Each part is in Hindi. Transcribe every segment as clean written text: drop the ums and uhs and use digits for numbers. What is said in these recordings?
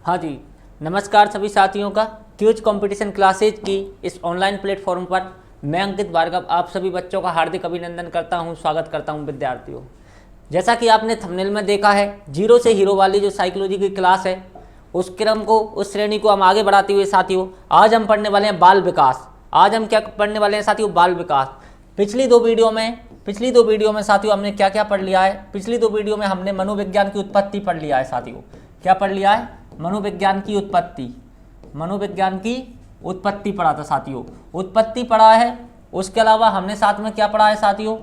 हाँ जी, नमस्कार सभी साथियों का क्यूज कंपटीशन क्लासेज की इस ऑनलाइन प्लेटफॉर्म पर मैं अंकित भार्गव आप सभी बच्चों का हार्दिक अभिनंदन करता हूं, स्वागत करता हूं विद्यार्थियों। जैसा कि आपने थंबनेल में देखा है, जीरो से हीरो वाली जो साइकोलॉजी की क्लास है उस क्रम को, उस श्रेणी को हम आगे बढ़ाते हुए साथियों आज हम पढ़ने वाले हैं बाल विकास। आज हम क्या पढ़ने वाले हैं साथियों? बाल विकास। पिछली दो वीडियो में साथियों हमने क्या क्या पढ़ लिया है? पिछली दो वीडियो में हमने मनोविज्ञान की उत्पत्ति पढ़ लिया है साथियों। क्या पढ़ लिया है? मनोविज्ञान की उत्पत्ति पढ़ा था साथियों, उत्पत्ति पढ़ा है। उसके अलावा हमने साथ में क्या पढ़ा है साथियों?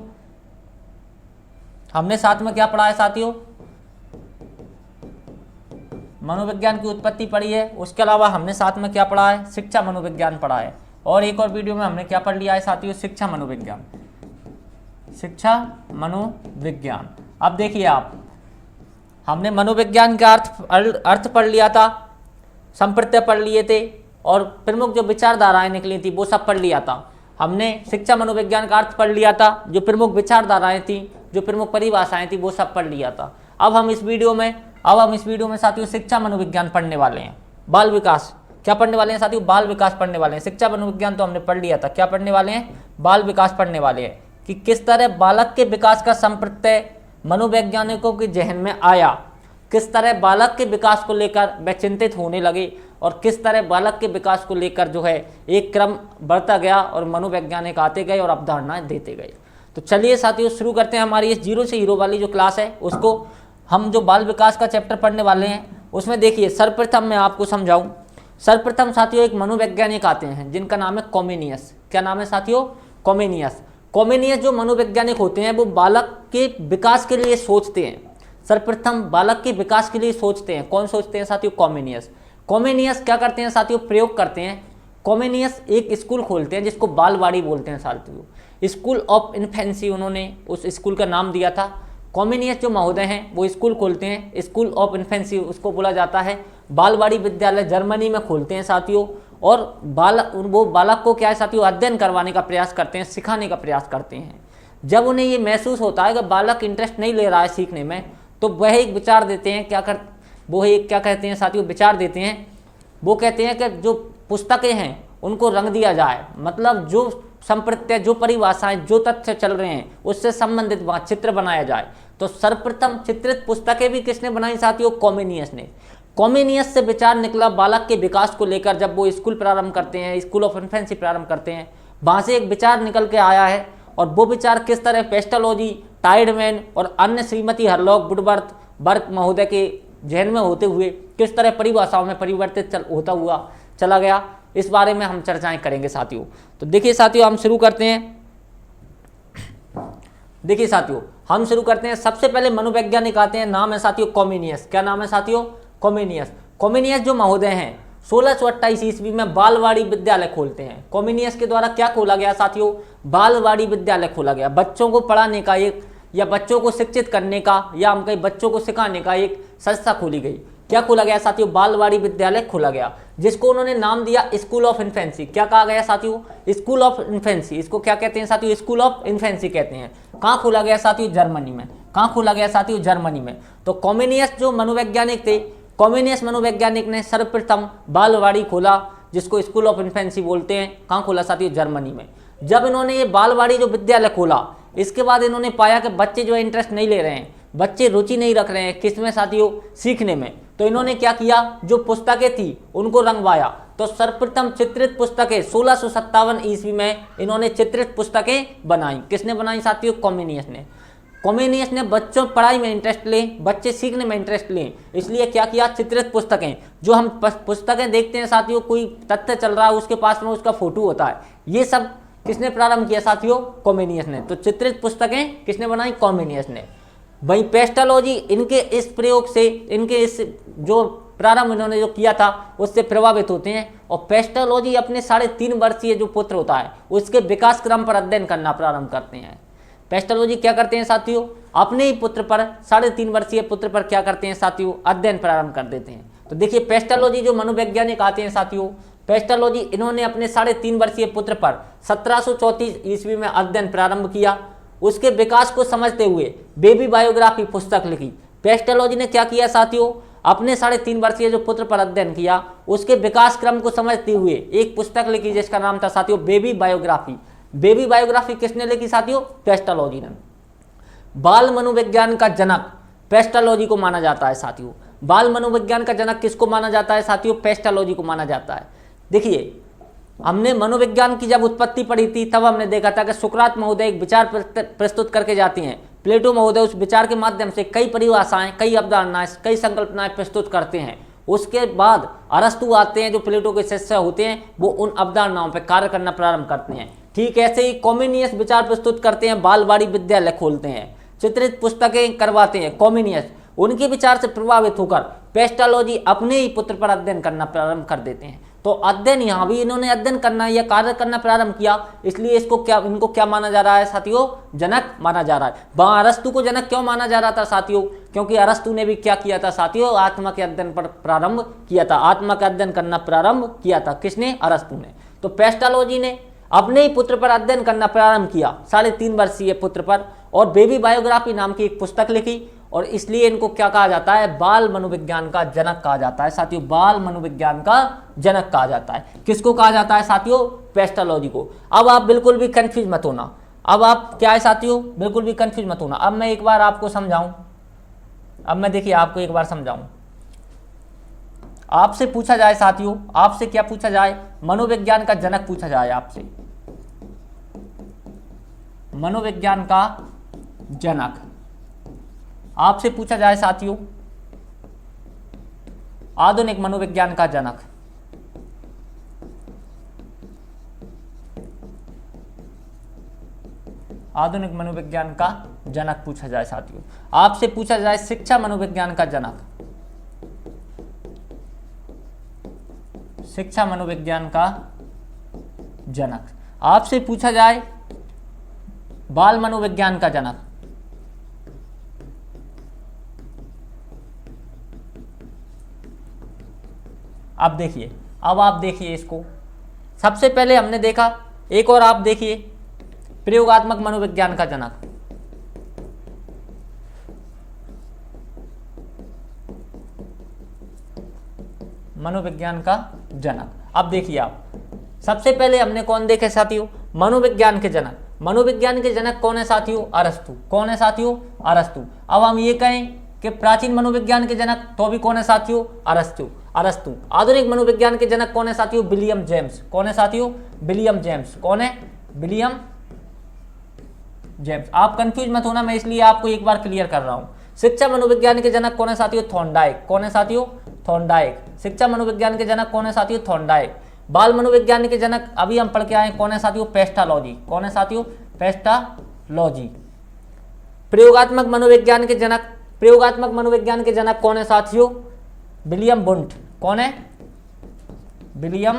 मनोविज्ञान की उत्पत्ति पढ़ी है। उसके अलावा हमने साथ में क्या पढ़ा है? शिक्षा मनोविज्ञान पढ़ा है। और एक और वीडियो में हमने क्या पढ़ लिया है साथियों? शिक्षा मनोविज्ञान। अब देखिए आप, हमने मनोविज्ञान का अर्थ पढ़ लिया था, संप्रत्यय पढ़ लिए थे और प्रमुख जो विचारधाराएं निकली थी वो सब पढ़ लिया था। हमने शिक्षा मनोविज्ञान का अर्थ पढ़ लिया था, जो प्रमुख विचारधाराएं थी, जो प्रमुख परिभाषाएं थी वो सब पढ़ लिया था। अब हम इस वीडियो में साथियों शिक्षा मनोविज्ञान पढ़ने वाले हैं। बाल विकास क्या पढ़ने वाले हैं साथियों? बाल विकास पढ़ने वाले हैं। शिक्षा मनोविज्ञान तो हमने पढ़ लिया था, क्या पढ़ने वाले हैं? बाल विकास पढ़ने वाले हैं कि किस तरह बालक के विकास का संप्रत्यय मनोवैज्ञानिकों के जहन में आया, किस तरह बालक के विकास को लेकर वे चिंतित होने लगे और किस तरह बालक के विकास को लेकर जो है एक क्रम बढ़ता गया और मनोवैज्ञानिक आते गए और अवधारणाएं देते गए। तो चलिए साथियों शुरू करते हैं हमारी इस जीरो से हीरो वाली जो क्लास है उसको। हम जो बाल विकास का चैप्टर पढ़ने वाले हैं उसमें देखिए सर्वप्रथम मैं आपको समझाऊं। सर्वप्रथम साथियों एक मनोवैज्ञानिक आते हैं जिनका नाम है कॉमेनियस। क्या नाम है साथियों? कॉमेनियस जो मनोवैज्ञानिक होते हैं वो बालक के विकास के लिए सोचते हैं। सर्वप्रथम बालक के विकास के लिए सोचते हैं। कौन सोचते हैं साथियों? कॉमेनियस क्या करते हैं साथियों? प्रयोग करते हैं। कॉमेनियस एक स्कूल खोलते हैं जिसको बालवाड़ी बोलते हैं साथियों। स्कूल ऑफ इन्फेंसी उन्होंने उस स्कूल का नाम दिया था। कॉमेनियस जो महोदय हैं वो स्कूल खोलते हैं, स्कूल ऑफ इन्फेंसी उसको बोला जाता है। बालवाड़ी विद्यालय जर्मनी में खोलते हैं साथियों। और वो बालक को क्या है साथियों? अध्ययन करवाने का प्रयास करते हैं, सिखाने का प्रयास करते हैं। जब उन्हें ये महसूस होता है कि बालक इंटरेस्ट नहीं ले रहा है सीखने में, तो वह एक विचार देते हैं। क्या कहते हैं साथियों? विचार देते हैं। वो कहते हैं कि जो पुस्तकें हैं उनको रंग दिया जाए, मतलब जो संप्रत्यय, जो परिभाषाएं, जो तथ्य चल रहे हैं उससे संबंधित वहाँ चित्र बनाया जाए। तो सर्वप्रथम चित्रित पुस्तकें भी किसने बनाई साथियों? कॉमेनियस ने। कॉमेनियस से विचार निकला बालक के विकास को लेकर। जब वो स्कूल प्रारंभ करते हैं, स्कूल ऑफ इन्फेंसी प्रारंभ करते हैं, वहाँ से एक विचार निकल के आया है। और वो विचार किस तरह पेस्टोलॉजी, टाइडमैन और अन्य श्रीमती हरलॉक वुडवर्थ बर्क महोदय के जहन में होते हुए किस तरह परिभाषाओं में परिवर्तित होता हुआ चला गया, इस बारे में हम चर्चाएं करेंगे साथियों। तो देखिए साथियों हम शुरू करते हैं। सबसे पहले मनोवैज्ञानिक आते हैं, नाम है साथियों कॉमेनियस। क्या नाम है साथियों? कॉमेनियस जो महोदय हैं 1628 ईस्वी में बालवाड़ी विद्यालय खोलते हैं। कॉमेनियस के द्वारा क्या खोला गया साथियों? बालवाड़ी विद्यालय खोला गया। बच्चों को पढ़ाने का एक, या बच्चों को शिक्षित करने का, या हम कहीं बच्चों को सिखाने का एक संस्था खोली गई। क्या खोला गया साथियों? बालवाड़ी विद्यालय खोला गया, जिसको उन्होंने नाम दिया स्कूल ऑफ इन्फेंसी। क्या कहा गया साथियों? School of infancy. इसको क्या कहते हैं साथियों? स्कूल ऑफ इन्फेंसी कहते हैं। कहाँ खोला गया साथियों? जर्मनी में। कहाँ खोला गया साथियों? जर्मनी में। तो कॉमेनियस जो मनोवैज्ञानिक थे, कॉमेनियस मनोवैज्ञानिक ने सर्वप्रथम बालवाड़ी खोला जिसको स्कूल ऑफ इन्फेंसी बोलते हैं। कहाँ खोला साथियों? जर्मनी में। जब इन्होंने ये बालवाड़ी जो विद्यालय खोला, इसके बाद इन्होंने पाया कि बच्चे जो इंटरेस्ट नहीं ले रहे हैं, बच्चे रुचि नहीं रख रहे हैं किसमें साथियों? सीखने में। तो इन्होंने क्या किया? जो पुस्तकें थी उनको रंगवाया। तो सर्वप्रथम चित्रित पुस्तकें 1657 ईस्वी में इन्होंने चित्रित पुस्तकें बनाई। किसने बनाई साथियों? कॉमेनियस ने बच्चों पढ़ाई में इंटरेस्ट लें, बच्चे सीखने में इंटरेस्ट लें, इसलिए क्या किया? चित्रित पुस्तकें। जो हम पुस्तकें देखते हैं साथियों, कोई तथ्य चल रहा है उसके पास में उसका फोटो होता है, ये सब किसने प्रारंभ किया साथियों? कॉमेनियस ने। तो चित्रित पुस्तकें किसने बनाई? कॉमेनियस ने। वहीं पेस्टोलॉजी इनके इस प्रयोग से, इनके इस जो प्रारंभ इन्होंने जो किया था उससे प्रभावित होते हैं। और पेस्टोलॉजी अपने 3.5 वर्षीय जो पुत्र होता है उसके विकास क्रम पर अध्ययन करना प्रारंभ करते हैं। पेस्टोलॉजी क्या करते हैं साथियों? अपने ही पुत्र पर, 3.5 वर्षीय पुत्र पर क्या करते हैं साथियों? अध्ययन प्रारंभ कर देते हैं। तो देखिए पेस्टोलॉजी जो मनोवैज्ञानिक आते हैं साथियों, पेस्टोलॉजी इन्होंने अपने 3.5 वर्षीय पुत्र पर 1734 ईस्वी में अध्ययन प्रारंभ किया। उसके विकास को समझते हुए बेबी बायोग्राफी पुस्तक लिखी। पेस्टोलॉजी ने क्या किया साथियों? अपने 3.5 वर्षीय जो पुत्र पर अध्ययन किया उसके विकास क्रम को समझते हुए एक पुस्तक लिखी जिसका नाम था साथियों बेबी बायोग्राफी। बेबी बायोग्राफी किसने लिखी साथियों? पेस्टालॉजी ने। बाल मनोविज्ञान का जनक पेस्टालॉजी को माना जाता है साथियों। बाल मनोविज्ञान का जनक किसको माना जाता है साथियों? पेस्टालॉजी को माना जाता है। देखिए, हमने मनोविज्ञान की जब उत्पत्ति पढ़ी थी तब हमने देखा था कि सुकरात महोदय एक विचार प्रस्तुत करके जाते हैं, प्लेटो महोदय उस विचार के माध्यम से कई परिभाषाएं, कई अवधारणाएं, कई संकल्पनाएं प्रस्तुत करते हैं। उसके बाद अरस्तु आते हैं जो प्लेटो के शिष्य होते हैं, वो उन अवधारणाओं पर कार्य करना प्रारंभ करते हैं। ठीक ऐसे ही कॉमिनियस विचार प्रस्तुत करते हैं, बालवाड़ी विद्यालय खोलते हैं, चित्रित पुस्तकें करवाते हैं। कॉमिनियस उनके विचार से प्रभावित होकर पेस्टालॉजी अपने ही पुत्र पर अध्ययन करना प्रारंभ कर देते हैं। तो अध्ययन यहाँ भी इन्होंने अध्ययन करना या कार्य करना प्रारंभ किया, इसलिए इनको क्या माना जा रहा है साथियों? जनक माना जा रहा है। वहां अरस्तु को जनक क्यों माना जा रहा था साथियों? क्योंकि अरस्तु ने भी क्या किया था साथियों? आत्मा के अध्ययन पर प्रारंभ किया था, आत्मा का अध्ययन करना प्रारंभ किया था। किसने? अरस्तु ने। तो पेस्टालॉजी ने अपने ही पुत्र पर अध्ययन करना प्रारंभ किया, 3.5 वर्षीय पुत्र पर, और बेबी बायोग्राफी नाम की एक पुस्तक लिखी, और इसलिए इनको क्या कहा जाता है? बाल मनोविज्ञान का जनक कहा जाता है साथियों। बाल मनोविज्ञान का जनक कहा जाता है। किसको कहा जाता है साथियों? पेस्टालॉजी को। अब आप बिल्कुल भी कंफ्यूज मत होना। अब आप क्या है साथियों? बिल्कुल भी कंफ्यूज मत होना। अब मैं एक बार आपको समझाऊं, अब मैं देखिए आपको एक बार समझाऊं। आपसे पूछा जाए साथियों, आपसे क्या पूछा जाए? मनोविज्ञान का जनक पूछा जाए आपसे, मनोविज्ञान का जनक आपसे पूछा जाए साथियों, आधुनिक मनोविज्ञान का जनक। आधुनिक मनोविज्ञान का जनक पूछा जाए साथियों। आपसे पूछा जाए शिक्षा मनोविज्ञान का जनक, शिक्षा मनोविज्ञान का जनक। आपसे पूछा जाए बाल मनोविज्ञान का जनक, अब देखिए, अब आप देखिए इसको। सबसे पहले हमने देखा, एक और आप देखिए, प्रयोगात्मक मनोविज्ञान का जनक। मनोविज्ञान का जनक। अब देखिए आप, सबसे पहले हमने कौन देखे साथियों? मनोविज्ञान के जनक। मनोविज्ञान के जनक कौन है साथियों? अरस्तु। कौन है साथियों? अरस्तु। अब हम ये कहें कि प्राचीन मनोविज्ञान के जनक, तो भी कौन है साथियों? अरस्तु। अरस्तु। आधुनिक मनोविज्ञान के जनक कौन है साथियों? William James. कौन है साथियों? William James. कौन है? William James. आप कंफ्यूज मत होना, मैं इसलिए आपको एक बार क्लियर कर रहा हूं। शिक्षा मनोविज्ञान के जनक कौन है साथियों? थॉर्नडाइक। कौन है साथियों? थॉर्नडाइक। शिक्षा मनोविज्ञान के जनक कौन है साथियों? थॉर्नडाइक। बाल मनोविज्ञान के जनक अभी हम पढ़ के आए, कौन है साथियों? पेस्टालॉजी। कौन है साथियों? पेस्टालॉजी। प्रयोगात्मक मनोविज्ञान के जनक, प्रयोगात्मक मनोविज्ञान के जनक कौन है साथियों? William Wundt. कौन है? William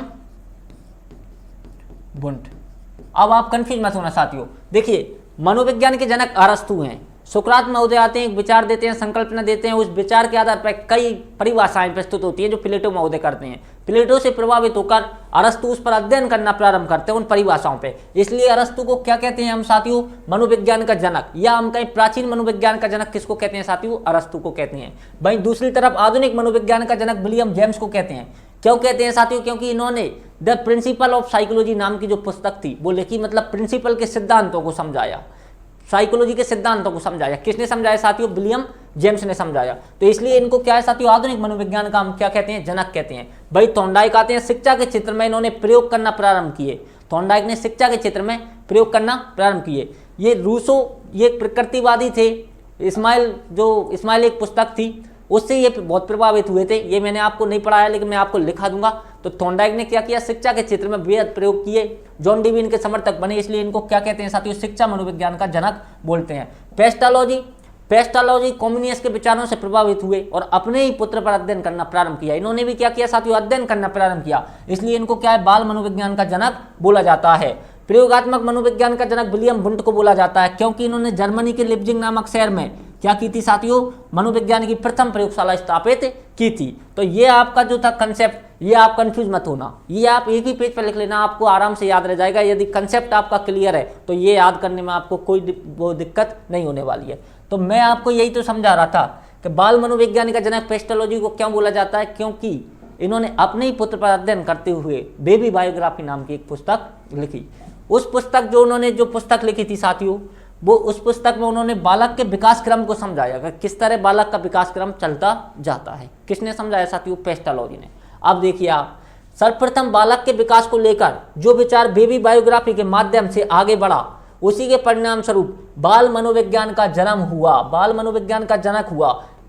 Wundt. अब आप कंफ्यूज मत होना साथियों। देखिए, मनोविज्ञान के जनक अरस्तु हैं। सुकरात महोदय आते हैं, एक विचार देते हैं, संकल्पना देते हैं, उस विचार के आधार पर कई परिभाषाएं प्रस्तुत होती हैं जो प्लेटो महोदय करते हैं। प्लेटो से प्रभावित होकर अरस्तु उस पर अध्ययन करना प्रारंभ करते हैं, उन परिभाषाओं पे। इसलिए अरस्तु को क्या कहते हैं हम साथियों? मनोविज्ञान का जनक, या हम कहीं प्राचीन मनोविज्ञान का जनक किसको कहते हैं साथियों? अरस्तु को कहते हैं। वहीं दूसरी तरफ आधुनिक मनोविज्ञान का जनक विलियम जेम्स को कहते हैं। क्यों कहते हैं साथियों? क्योंकि इन्होंने द प्रिंसिपल ऑफ साइकोलॉजी नाम की जो पुस्तक थी वो लिखी, मतलब प्रिंसिपल के सिद्धांतों को समझाया, साइकोलॉजी के सिद्धांतों को समझाया। किसने समझाया साथियों? विलियम जेम्स ने समझाया। तो इसलिए इनको क्या है साथियों? आधुनिक मनोविज्ञान का हम क्या कहते हैं? जनक कहते हैं। भाई थॉर्नडाइक आते हैं, शिक्षा के क्षेत्र में इन्होंने प्रयोग करना प्रारंभ किए। थॉर्नडाइक ने शिक्षा के क्षेत्र में प्रयोग करना प्रारंभ किए। ये रूसो, ये प्रकृतिवादी थे। इस्माइल एक पुस्तक थी, उससे ये बहुत प्रभावित हुए थे। ये मैंने आपको नहीं पढ़ाया, लेकिन मैं आपको लिखा दूंगा। तो थॉर्नडाइक ने क्या किया? शिक्षा के क्षेत्र में बेहद प्रयोग किए। जॉन डीवी इनके समर्थक बने, इसलिए इनको क्या कहते हैं साथियों? शिक्षा मनोविज्ञान का जनक बोलते हैं। पेस्टालॉजी कॉम्युनियस के विचारों से प्रभावित हुए और अपने ही पुत्र पर अध्ययन करना प्रारंभ किया। इन्होंने भी क्या किया साथियों? अध्ययन करना प्रारंभ किया। इसलिए इनको क्या है? बाल मनोविज्ञान का जनक बोला जाता है। प्रयोगात्मक मनोविज्ञान का जनक विलियम वुंट को बोला जाता है, क्योंकि इन्होंने जर्मनी के लिप्जिंग नामक शहर में क्या की थी साथियों? मनोविज्ञान की प्रथम प्रयोगशाला स्थापित की थी। तो ये आपका जो था कंसेप्ट, ये आप कंफ्यूज मत होना, ये आप एक ही पेज पर लिख लेना, आपको आराम से याद रह जाएगा। यदि कंसेप्ट आपका क्लियर है तो ये याद करने में आपको कोई वो दिक्कत नहीं होने वाली है। तो मैं आपको यही तो समझा रहा था कि कि बाल मनोविज्ञान का जनक पेस्टोलॉजी को क्यों बोला जाता है, क्योंकि इन्होंने अपने ही पुत्र पर अध्ययन करते हुए बेबी बायोग्राफी नाम की एक पुस्तक लिखी। उस पुस्तक जो पुस्तक लिखी थी साथियों, वो उस पुस्तक में उन्होंने बालक के विकास क्रम को समझाया कि किस तरह बालक का विकास क्रम चलता जाता है। किसने समझाया साथियों? पेस्टोलॉजी ने। अब देखिए आप, सर्वप्रथम बालक के विकास को लेकर जो विचार बेबी बायोग्राफी के माध्यम से आगे बढ़ा, उसी के परिणाम स्वरूप बाल मनोविज्ञान का जन्म हुआ, बाल मनोविज्ञान का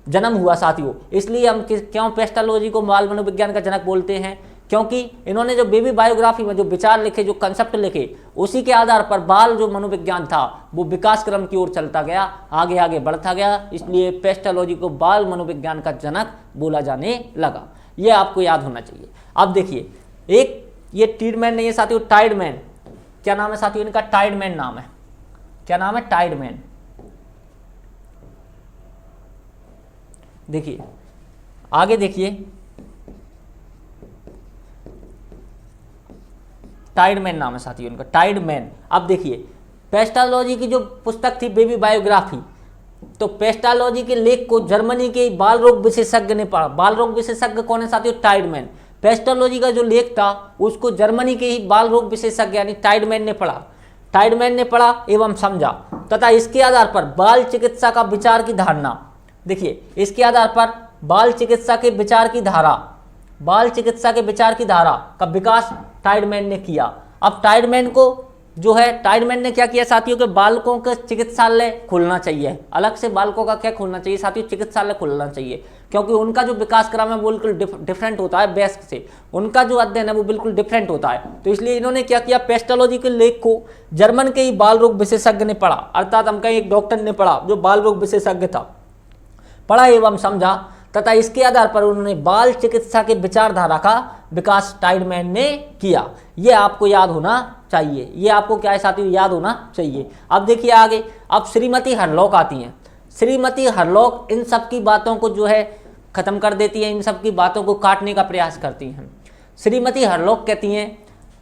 जन्म हुआ साथियों। इसलिए हम क्यों पेस्टोलॉजी को बाल मनोविज्ञान का जनक बोलते हैं, क्योंकि इन्होंने जो बेबी बायोग्राफी में जो विचार लिखे, जो कंसेप्ट लिखे, उसी के आधार पर बाल जो मनोविज्ञान था वो विकास क्रम की ओर चलता गया, आगे आगे बढ़ता गया। इसलिए पेस्टोलॉजी को बाल मनोविज्ञान का जनक बोला जाने लगा। ये आपको याद होना चाहिए। अब देखिए, एक ये टाइडमैन नहीं है साथियों, टाइडमैन। क्या नाम है साथियों इनका? टाइडमैन नाम है। क्या नाम है? टाइडमैन। देखिए आगे देखिए, टाइडमैन नाम है साथियों इनका, टाइडमैन। अब देखिए, पेस्टोलॉजी की जो पुस्तक थी बेबी बायोग्राफी, तो पेस्टोलॉजी के लेख को जर्मनी के बाल रोग विशेषज्ञ ने पढ़ा। बाल रोग विशेषज्ञ कौन है साथियों? टाइडमैन। पेस्टोलॉजी का जो लेख था उसको जर्मनी के ही बाल रोग विशेषज्ञ यानी टाइडमैन ने पढ़ा। टाइडमैन ने पढ़ा एवं समझा तथा इसके आधार पर बाल चिकित्सा का विचार की धारणा, देखिए इसके आधार पर बाल चिकित्सा के विचार की धारा का विकास टाइडमैन ने किया। अब टाइडमैन ने क्या किया साथियों के बालकों के चिकित्सालय खोलना चाहिए, अलग से बालकों का क्या खोलना चाहिए साथियों? चिकित्सालय खोलना चाहिए, क्योंकि उनका जो विकास क्रम है वो बिल्कुल डिफरेंट होता है वयस्क से, उनका जो अध्ययन है वो बिल्कुल डिफरेंट होता है। तो इसलिए इन्होंने क्या किया, पेस्टोलॉजी के लेख को जर्मन के ही बाल रोग विशेषज्ञ ने पढ़ा, अर्थात हम कहें एक डॉक्टर ने पढ़ा जो बाल रोग विशेषज्ञ था, पढ़ा एवं समझा तथा इसके आधार पर उन्होंने बाल चिकित्सा के विचारधारा का विकास टाइडमैन ने किया। ये आपको याद होना चाहिए, ये आपको क्या है साथियों? याद होना चाहिए। अब देखिए आगे, अब श्रीमती हरलॉक आती हैं। श्रीमती हरलॉक इन सब की बातों को जो है खत्म कर देती है, इन सब की बातों को काटने का प्रयास करती हैं। श्रीमती हरलॉक कहती हैं,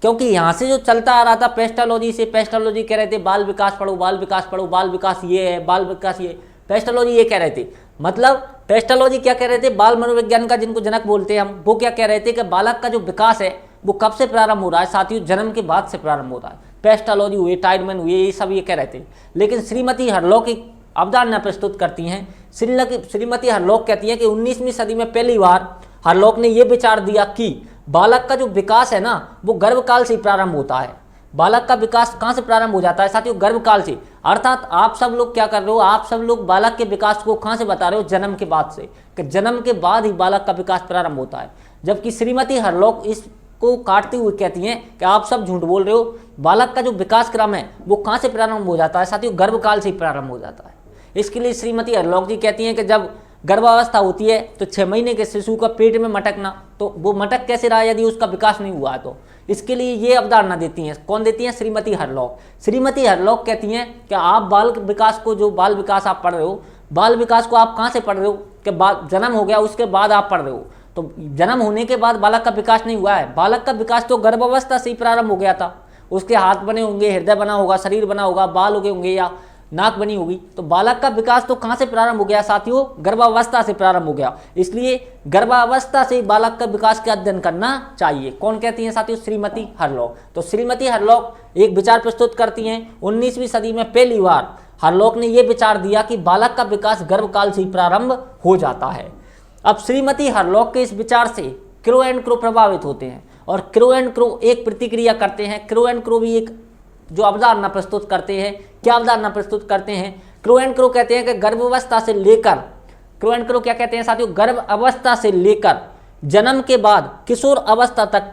क्योंकि यहाँ से जो चलता आ रहा था पेस्टोलॉजी से, पेस्टोलॉजी कह रहे थे बाल विकास पढ़ो, बाल विकास पढ़ो, बाल विकास ये है, बाल विकास ये, पेस्टोलॉजी ये कह रहे थे। मतलब पेस्टोलॉजी क्या कह रहे थे? बाल मनोविज्ञान का जिनको जनक बोलते हैं हम, वो क्या कह रहे थे कि बालक का जो विकास है वो कब से प्रारंभ हो रहा है साथियों? जन्म के बाद से प्रारंभ हो रहा है। पेस्टोलॉजी हुए, टाइडमैन हुए, ये सब ये कह रहे थे। लेकिन श्रीमती हरलॉक एक अवधारणा प्रस्तुत करती हैं। श्रीमती हरलॉक कहती हैं कि 19वीं सदी में पहली बार हरलॉक ने यह विचार दिया कि बालक का जो विकास है ना वो गर्भकाल से प्रारंभ होता है। बालक का विकास कहाँ से प्रारंभ हो जाता है साथियों? गर्भकाल से। अर्थात आप सब लोग क्या कर रहे हो, आप सब लोग बालक के विकास को कहाँ से बता रहे हो? जन्म के बाद से, कि जन्म के बाद ही बालक का विकास प्रारंभ होता है। जबकि श्रीमती हरलॉक इसको काटते हुए कहती हैं कि आप सब झूठ बोल रहे हो, बालक का जो विकास क्रम है वो कहाँ से प्रारंभ हो जाता है साथियों? गर्भकाल से ही प्रारंभ हो जाता है। इसके लिए श्रीमती हरलॉक जी कहती हैं कि जब गर्भावस्था होती है तो 6 महीने के शिशु का पेट में मटकना, तो वो मटक कैसे रहा यदि उसका विकास नहीं हुआ है? तो इसके लिए ये अवधारणा देती हैं। कौन देती हैं? श्रीमती हरलॉक। श्रीमती हरलॉक कहती हैं कि आप बाल विकास को, जो बाल विकास आप पढ़ रहे हो, बाल विकास को आप कहाँ से पढ़ रहे हो? कि जन्म हो गया उसके बाद आप पढ़ रहे हो, तो जन्म होने के बाद बालक का विकास नहीं हुआ है। बालक का विकास तो गर्भावस्था से ही प्रारंभ हो गया था। उसके हाथ बने होंगे, हृदय बना होगा, शरीर बना होगा, बाल उगे होंगे या नाक बनी होगी, तो बालक का विकास तो कहाँ से प्रारंभ हो गया साथियों? गर्भावस्था से प्रारंभ हो गया। इसलिए गर्भावस्था से बालक का विकास का अध्ययन करना चाहिए। कौन कहती हैं साथियों? श्रीमती हरलॉक। तो श्रीमती हरलॉक एक विचार प्रस्तुत करती हैं। 19वीं सदी में पहली बार हरलॉक ने यह विचार दिया कि बालक का विकास गर्भकाल से ही प्रारंभ हो जाता है। अब श्रीमती हरलॉक के इस विचार से क्रो एंड क्रो प्रभावित होते हैं और क्रो एंड क्रो एक प्रतिक्रिया करते हैं। क्रो एंड क्रो भी एक जो अवधारणा प्रस्तुत करते हैं। क्या अवधारणा प्रस्तुत करते हैं? क्रो एंड क्रो कहते हैं कि गर्भावस्था से लेकर, क्रो एंड क्रो क्या कहते हैं साथियों? गर्भ अवस्था से लेकर जन्म के बाद किशोर अवस्था तक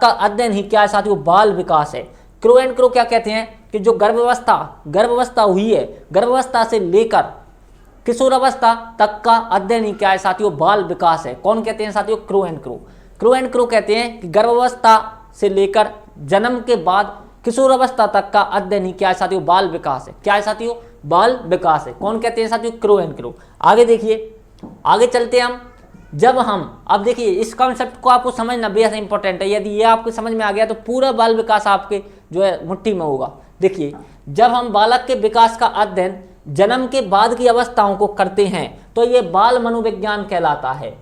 का अध्ययन ही क्या है साथियों? बाल विकास है। क्रो एंड क्रो क्या कहते हैं कि जो गर्भावस्था हुई है, गर्भावस्था से लेकर किशोर अवस्था तक का अध्ययन ही क्या है साथियों? बाल विकास है। कौन कहते हैं साथियों? Crow and crow. Crow and crow कहते हैं कि गर्भावस्था से लेकर जन्म के बाद किशोर अवस्था तक का अध्ययन ही क्या है साथियों? बाल विकास है। क्या है साथियों? बाल विकास है। कौन कहते हैं साथियों? Crow and crow. आगे देखिए, आगे चलते हैं हम। जब हम अब देखिए इस कॉन्सेप्ट को आपको समझना बेहद इंपॉर्टेंट है। यदि ये आपको समझ में आ गया तो पूरा बाल विकास आपके जो है मुट्ठी में होगा। देखिए, जब हम बालक के विकास का अध्ययन जन्म के बाद की अवस्थाओं को करते हैं तो ये बाल मनोविज्ञान कहलाता है।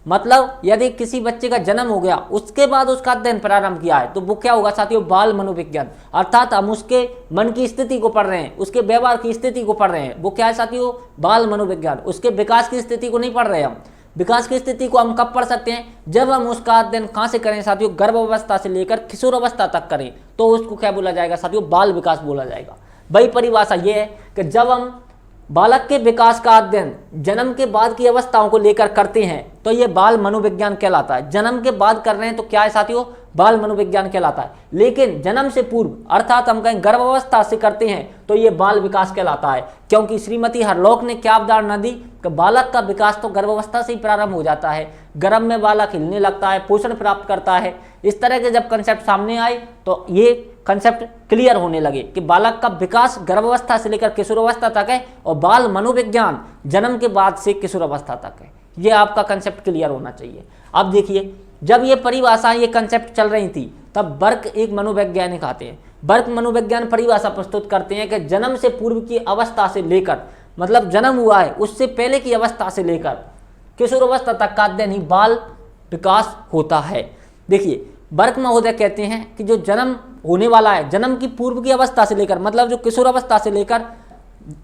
मतलब यदि किसी बच्चे का जन्म हो गया उसके बाद उसका अध्ययन प्रारंभ किया है तो वो क्या होगा साथियों, बाल मनोविज्ञान। अर्थात हम उसके मन की स्थिति को पढ़ रहे हैं, उसके व्यवहार की स्थिति को पढ़ रहे हैं, वो क्या है साथियों, बाल मनोविज्ञान। उसके विकास की स्थिति को नहीं पढ़ रहे हम। विकास की स्थिति को हम कब पढ़ सकते हैं, जब हम उसका अध्ययन कहाँ से करें साथियों, गर्भावस्था से लेकर किशोर अवस्था तक करें तो उसको क्या बोला जाएगा साथियों, बाल विकास बोला जाएगा। वही परिभाषा ये है कि जब हम बालक के विकास का अध्ययन जन्म के बाद की अवस्थाओं को लेकर करते हैं तो ये बाल मनोविज्ञान कहलाता है। जन्म के बाद कर रहे हैं तो क्या है साथियों, बाल मनोविज्ञान कहलाता है। लेकिन जन्म से पूर्व अर्थात हम कहीं गर्भावस्था से करते हैं तो ये बाल विकास कहलाता है, क्योंकि श्रीमती हरलॉक ने क्या अवधारणा दी कि बालक का विकास तो गर्भावस्था से ही प्रारंभ हो जाता है, गर्भ में बालक हिलने लगता है, पोषण प्राप्त करता है। इस तरह के जब कंसेप्ट सामने आए तो ये कंसेप्ट क्लियर होने लगे कि बालक का विकास गर्भावस्था से लेकर किशोरावस्था तक है और बाल मनोविज्ञान जन्म के बाद से किशोरावस्था तक है। ये आपका कंसेप्ट क्लियर होना चाहिए। अब देखिए, जब ये परिभाषा, ये कंसेप्ट चल रही थी तब बर्क एक मनोवैज्ञानिक आते हैं। बर्क मनोविज्ञान परिभाषा प्रस्तुत करते हैं कि जन्म से पूर्व की अवस्था से लेकर, मतलब जन्म हुआ है उससे पहले की अवस्था से लेकर किशोरावस्था तक का अध्ययन ही बाल विकास होता है। देखिए, बर्क महोदय कहते हैं कि जो जन्म होने वाला है, जन्म की पूर्व की अवस्था से लेकर, मतलब जो किशोरावस्था से लेकर,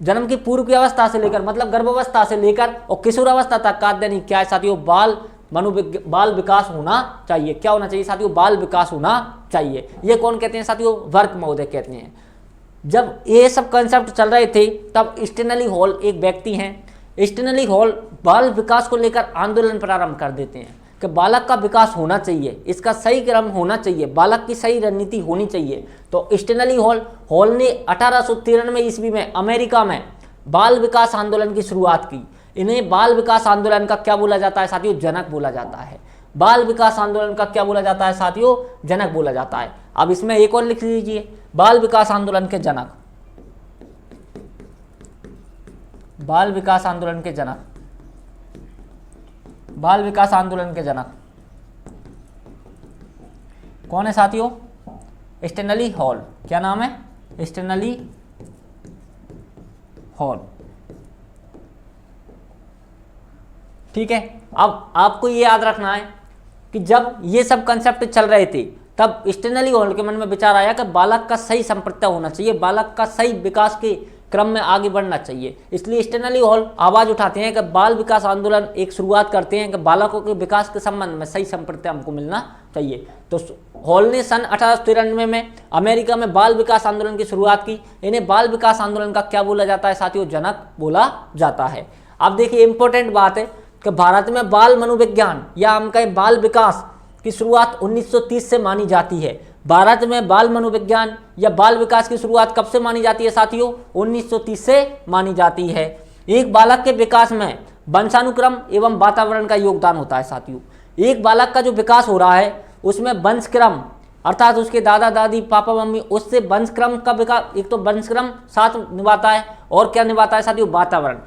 जन्म की पूर्व की अवस्था से लेकर मतलब गर्भावस्था से लेकर और किशोरावस्था तक का अध्ययन क्या है साथियों, बाल विकास होना चाहिए। क्या होना चाहिए साथियों, बाल विकास होना चाहिए। ये कौन कहते हैं साथियों, बर्क महोदय कहते हैं। जब ये सब कंसेप्ट चल रहे थे तब स्टेनली हॉल एक व्यक्ति हैं। स्टेनली हॉल बाल विकास को लेकर आंदोलन प्रारंभ कर देते हैं कि बालक का विकास होना चाहिए, इसका सही क्रम होना चाहिए, बालक की सही रणनीति होनी चाहिए। तो स्टेनली हॉल ने 1893 ईस्वी में अमेरिका में बाल विकास आंदोलन की शुरुआत की। इन्हें बाल विकास आंदोलन का क्या बोला जाता है साथियों, जनक बोला जाता है। बाल विकास आंदोलन का क्या बोला जाता है साथियों, जनक बोला जाता है। अब इसमें एक और लिख लीजिए, बाल विकास आंदोलन के जनक, बाल विकास आंदोलन के जनक, बाल विकास आंदोलन के जनक कौन है साथियों, स्टेनली हॉल। क्या नाम है, स्टेनली हॉल। ठीक है। अब आपको ये याद रखना है कि जब ये सब कंसेप्ट चल रहे थे तब स्टेनली हॉल के मन में विचार आया कि बालक का सही संप्रत्य होना चाहिए, बालक का सही विकास के क्रम में आगे बढ़ना चाहिए। इसलिए स्टेनली हॉल आवाज उठाते हैं कि बाल विकास आंदोलन एक शुरुआत करते हैं कि बालकों के विकास के संबंध में सही संप्रत्य हमको मिलना चाहिए। तो हॉल ने सन 1893 में अमेरिका में बाल विकास आंदोलन की शुरुआत की। इन्हें बाल विकास आंदोलन का क्या बोला जाता है साथियों, जनक बोला जाता है। अब देखिए, इंपॉर्टेंट बात है कि भारत में बाल मनोविज्ञान या हम कहें बाल विकास की शुरुआत 1930 से मानी जाती है। भारत में बाल मनोविज्ञान या बाल विकास की शुरुआत कब से मानी जाती है साथियों, 1930 से मानी जाती है। एक बालक के विकास में वंशानुक्रम एवं वातावरण का योगदान होता है साथियों। एक बालक का जो विकास हो रहा है उसमें वंशक्रम अर्थात उसके दादा दादी पापा मम्मी, उससे वंशक्रम का विकास, एक तो वंशक्रम साथ निभाता है और क्या निभाता है साथियों, वातावरण।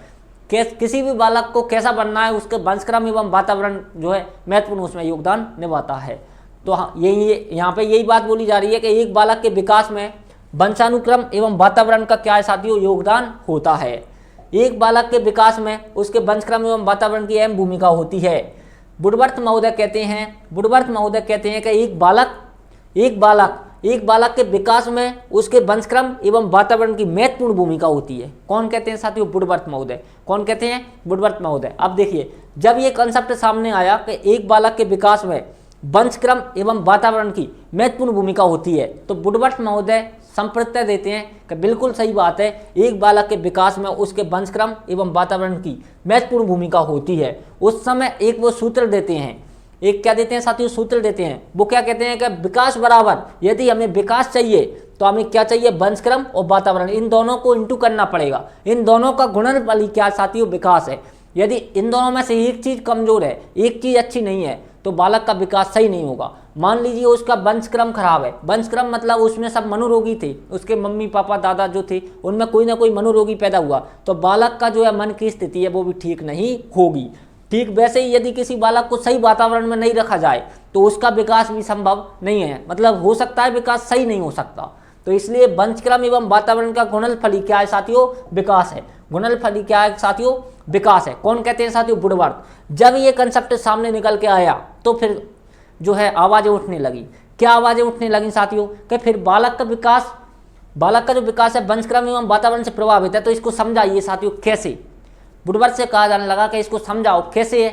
किसी भी बालक को कैसा बनना है उसके वंशक्रम एवं वातावरण जो है महत्वपूर्ण उसमें योगदान निभाता है। तो यही यहाँ पे यही बात बोली जा रही है कि एक बालक के विकास में वंशानुक्रम एवं वातावरण का क्या है साथियों, योगदान होता है। एक बालक के विकास में उसके वंशक्रम एवं वातावरण की अहम भूमिका होती है। वुडवर्थ महोदय कहते हैं कि एक बालक के विकास में उसके वंशक्रम एवं वातावरण की महत्वपूर्ण भूमिका होती है। कौन कहते हैं साथियों, वुडवर्थ महोदय। कौन कहते हैं, वुडवर्थ महोदय। अब देखिए, जब ये कंसेप्ट सामने आया कि एक बालक के विकास में वंशक्रम एवं वातावरण की महत्वपूर्ण भूमिका होती है तो वुडवर्थ महोदय संप्रत्यय देते हैं कि बिल्कुल सही बात है, एक बालक के विकास में उसके वंशक्रम एवं वातावरण की महत्वपूर्ण भूमिका होती है। उस समय एक वो सूत्र देते हैं, एक क्या देते हैं साथियों, सूत्र देते हैं। वो क्या कहते हैं कि विकास बराबर, यदि हमें विकास चाहिए तो हमें क्या चाहिए, वंशक्रम और वातावरण, इन दोनों को इंटू करना पड़ेगा। इन दोनों का गुणनफल ही क्या साथियों, विकास है। यदि इन दोनों में से एक चीज कमजोर है, एक चीज अच्छी नहीं है तो बालक का विकास सही नहीं होगा। मान लीजिए उसका वंशक्रम खराब है, वंशक्रम मतलब उसमें सब मनोरोगी थे, उसके मम्मी पापा दादा जो थे उनमें कोई ना कोई मनोरोगी पैदा हुआ तो बालक का जो है मन की स्थिति है वो भी ठीक नहीं होगी। ठीक वैसे ही यदि किसी बालक को सही वातावरण में नहीं रखा जाए तो उसका विकास भी संभव नहीं है, मतलब हो सकता है विकास सही नहीं हो सकता। तो इसलिए वंशक्रम एवं वातावरण का गुणनफल क्या है साथियों, विकास है। गुणनफली क्या है साथियों, विकास है। कौन कहते हैं साथियों, वुडवर्थ। जब ये कंसेप्ट सामने निकल के आया तो फिर जो है आवाज़ें उठने लगी। क्या आवाज़ें उठने लगी साथियों, कि फिर बालक का जो विकास है वंशक्रम एवं वातावरण से प्रभावित है, तो इसको समझाइए साथियों कैसे। वुडवर्थ से कहा जाने लगा कि इसको समझाओ कैसे है,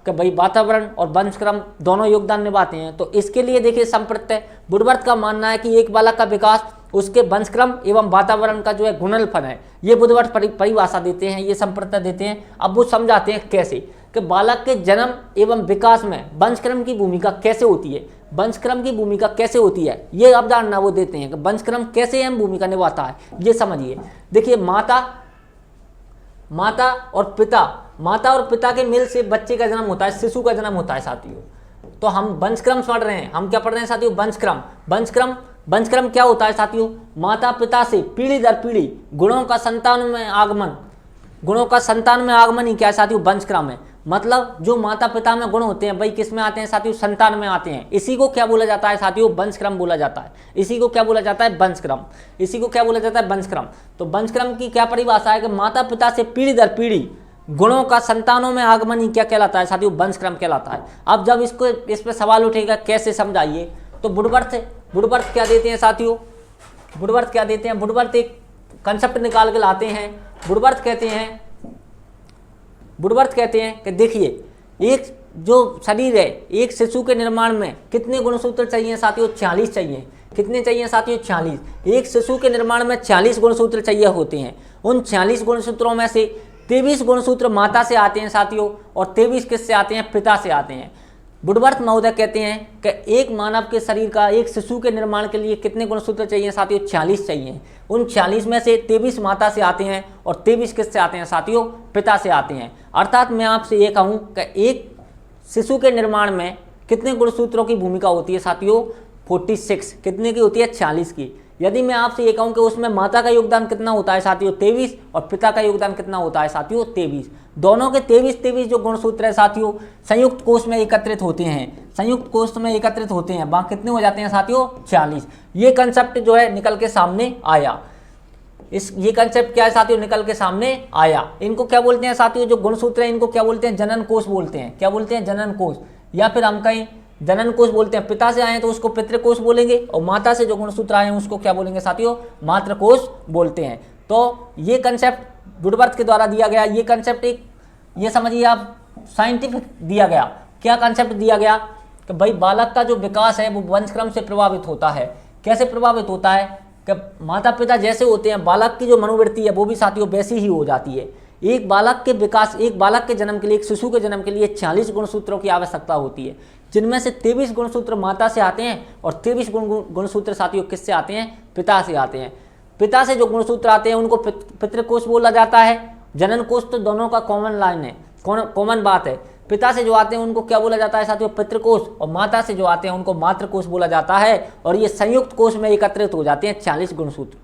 कि भाई वातावरण और वंशक्रम दोनों योगदान निभाते हैं। तो इसके लिए देखिए संप्रत्यय, वुडवर्थ का मानना है कि एक बालक का विकास उसके वंशक्रम एवं वातावरण का जो है गुणनफल है। ये वुडवर्थ परिभाषा देते हैं, ये संप्रत्यय देते हैं। अब वो समझाते हैं कैसे, कि बालक के जन्म एवं विकास में वंशक्रम की भूमिका कैसे होती है, वंशक्रम की भूमिका कैसे होती है, ये अवधारणा वो देते हैं कि वंशक्रम कैसे अहम भूमिका निभाता है, ये समझिए। देखिए माता और पिता के मेल से बच्चे का जन्म होता है, शिशु का जन्म होता है साथियों। तो हम वंशक्रम पढ़ रहे हैं, हम क्या पढ़ रहे हैं साथियों, वंशक्रम क्या होता है साथियों, माता पिता से पीढ़ी दर पीढ़ी गुणों का संतान में आगमन ही क्या है साथियों, वंशक्रम है। मतलब जो माता पिता में गुण होते हैं भाई किस में आते हैं साथियों, संतान में आते हैं। इसी को क्या बोला जाता है साथियों, वंशक्रम बोला जाता है। इसी को क्या बोला जाता है, वंशक्रम। तो वंशक्रम की क्या परिभाषा है, कि माता पिता से पीढ़ी दर पीढ़ी गुणों का संतानों में आगमन ही क्या कहलाता है साथियों, वंशक्रम कहलाता है। अब जब इस पे सवाल उठेगा कैसे समझाइए, तो वुडवर्थ क्या देते हैं साथियों, वुडवर्थ एक कंसेप्ट निकाल के लाते हैं। वुडवर्थ कहते हैं कि देखिए, एक जो शरीर है, एक शिशु के निर्माण में कितने गुणसूत्र चाहिए साथियों, 46 चाहिए। कितने चाहिए साथियों, 46। एक शिशु के निर्माण में 40 गुणसूत्र चाहिए होते हैं। उन 40 गुणसूत्रों में से 23 गुणसूत्र माता से आते हैं साथियों, और 23 किससे आते हैं, पिता से आते हैं। वुडवर्थ महोदय कहते हैं कि एक मानव के शरीर का, एक शिशु के निर्माण के लिए कितने गुणसूत्र चाहिए साथियों, 40 चाहिए। उन 40 में से 23 माता से आते हैं और 23 किससे आते हैं साथियों, पिता से आते हैं। अर्थात मैं आपसे ये कहूँ कि एक शिशु के निर्माण में कितने गुणसूत्रों की भूमिका होती है साथियों, 46। कितने की होती है, 40 की। यदि मैं आपसे ये कहूँ कि उसमें माता का योगदान कितना होता है साथियों, 23, और पिता का योगदान कितना होता है साथियों, 23। दोनों के 23 जो गुणसूत्र है साथियों, संयुक्त कोष में एकत्रित होते हैं, वहाँ कितने हो जाते हैं साथियों, 40। ये कंसेप्ट जो है निकल के सामने आया। ये कंसेप्ट क्या है साथियों, निकल के सामने आया। इनको क्या बोलते हैं साथियों, जो गुणसूत्र है इनको क्या बोलते हैं, जनन कोष बोलते हैं। क्या बोलते हैं, जनन कोष, या फिर हम कहीं जनन कोष बोलते हैं। पिता से आए तो उसको पितृकोष बोलेंगे, और माता से जो गुणसूत्र आए हैं उसको क्या बोलेंगे साथियों, मातृकोष बोलते हैं। तो ये कंसेप्ट वुडवर्थ के द्वारा दिया गया। ये कंसेप्ट ये समझिए आप, साइंटिफिक दिया गया। क्या कंसेप्ट दिया गया, कि भाई बालक का जो विकास है वो वंशक्रम से प्रभावित होता है। कैसे प्रभावित होता है, कि माता पिता जैसे होते हैं, बालक की जो मनोवृत्ति है वो भी साथियों वैसी ही हो जाती है। एक बालक के जन्म के लिए, एक शिशु के जन्म के लिए 40 गुणसूत्रों की आवश्यकता होती है, जिनमें से 23 गुणसूत्र माता से आते हैं और 23 गुणसूत्र साथियों किससे आते हैं, पिता से आते हैं। पिता से जो गुणसूत्र आते हैं उनको पितृकोष बोला जाता है। जनन कोष तो दोनों का कॉमन बात है। पिता से जो आते हैं उनको क्या बोला जाता है साथियों, पितृकोष, और माता से जो आते हैं उनको मातृकोष बोला जाता है। और ये संयुक्त कोष में एकत्रित हो जाते हैं 40 गुणसूत्र,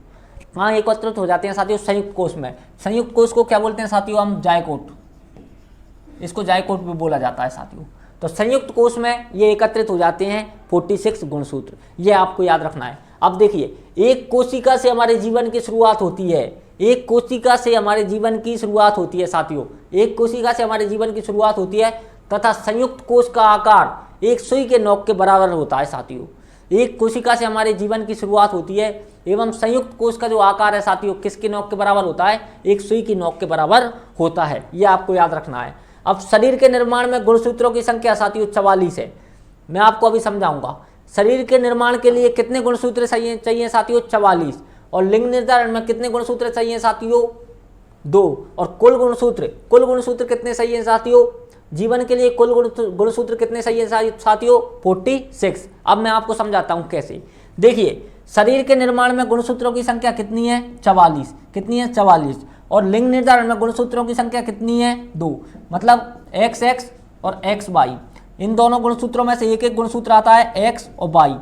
हाँ एकत्रित हो जाते हैं साथियों संयुक्त कोष में। संयुक्त कोष को क्या बोलते हैं साथियों, हम जायकोट, इसको जायकोट भी बोला जाता है साथियों। तो संयुक्त कोष में ये एकत्रित हो जाते हैं 46 गुणसूत्र, ये आपको याद रखना है। अब देखिए, एक कोशिका से हमारे जीवन की शुरुआत होती है, साथियों, एक कोशिका से हमारे जीवन की शुरुआत होती है, तथा संयुक्त कोष का आकार एक सुई के नोक के बराबर होता है साथियों। एक कोशिका से हमारे जीवन की शुरुआत होती है, एवं संयुक्त कोष का जो आकार है साथियों किसके नोक के बराबर होता है, एक सुई की नोक के बराबर होता है। यह आपको याद रखना है। अब शरीर के निर्माण में गुणसूत्रों की संख्या साथियों 44 है। मैं आपको अभी समझाऊंगा। शरीर के निर्माण के लिए कितने गुणसूत्र चाहिए साथियों, 44। और लिंग निर्धारण में कितने गुणसूत्र चाहिए साथियों, 2। और कुल गुणसूत्र कितने चाहिए साथियों, जीवन के लिए कुल गुणसूत्र कितने चाहिए साथियों, 46। अब मैं आपको समझाता हूं कैसे। देखिए, शरीर के निर्माण में गुणसूत्रों की संख्या कितनी है, 44। कितनी है, 44। और लिंग निर्धारण में गुणसूत्रों की संख्या कितनी है, 2। मतलब XX और XY, इन दोनों गुणसूत्रों में से एक एक गुणसूत्र आता है X और Y,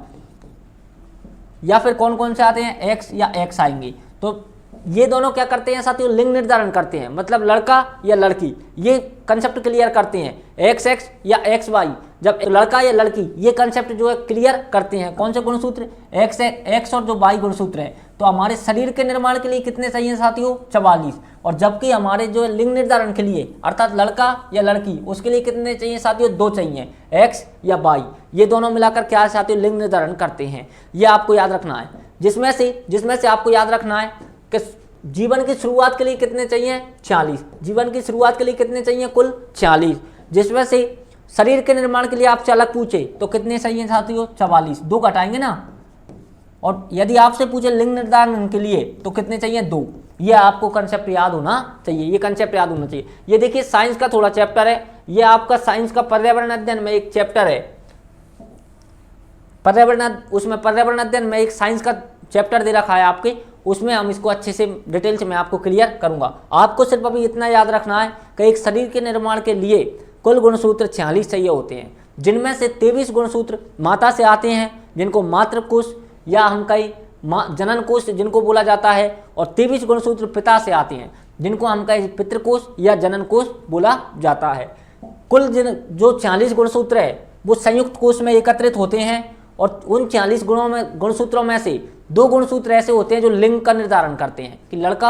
या फिर कौन कौन से आते हैं, X या X आएंगे। तो ये दोनों क्या करते हैं साथियों, लिंग निर्धारण करते हैं, मतलब लड़का या लड़की, ये कंसेप्ट क्लियर करते हैं। XX या XY, जब लड़का या लड़की, ये कंसेप्ट जो है क्लियर करते हैं। कौन से गुणसूत्र, X और जो Y गुणसूत्र है। तो हमारे शरीर के निर्माण के लिए कितने चाहिए साथियों? 44। और जबकि हमारे जो लिंग निर्धारण के लिए अर्थात लड़का या लड़की उसके लिए कितने चाहिए साथियों? 2 चाहिए, एक्स या वाई। ये दोनों मिलाकर क्या है साथियों? लिंग निर्धारण करते हैं। ये आपको याद रखना है। जिसमें से आपको याद रखना है कि जीवन की शुरुआत के लिए कितने चाहिए? 46। जीवन की शुरुआत के लिए कितने चाहिए? कुल 46। जिसमें से शरीर के निर्माण के लिए आपसे अलग पूछे तो कितने चाहिए साथियों? 44। 2 घटाएंगे ना। और यदि आपसे पूछे लिंग निर्धारण के लिए तो कितने चाहिए? 2। ये आपको कंसेप्ट याद होना चाहिए, ये कंसेप्ट याद होना चाहिए। ये देखिए साइंस का थोड़ा चैप्टर है, ये आपका साइंस का पर्यावरण अध्ययन में एक चैप्टर है, पर्यावरण अध्ययन में एक साइंस का चैप्टर दे रखा है आपके, उसमें हम इसको अच्छे से डिटेल से मैं आपको क्लियर करूंगा। आपको सिर्फ अभी इतना याद रखना है कि एक शरीर के निर्माण के लिए कुल गुणसूत्र 46 चाहिए होते हैं, जिनमें से 23 गुणसूत्र माता से आते हैं जिनको मातृकोश या हम कहीं जनन कोश जिनको बोला जाता है, और 23 गुणसूत्र पिता से आते हैं जिनको हम कहीं पितृकोश या जनन कोश बोला जाता है। कुल जो 46 गुणसूत्र है वो संयुक्त कोश में एकत्रित होते हैं, और उन 46 गुणसूत्रों में से 2 गुणसूत्र ऐसे होते हैं जो लिंग का निर्धारण करते हैं कि लड़का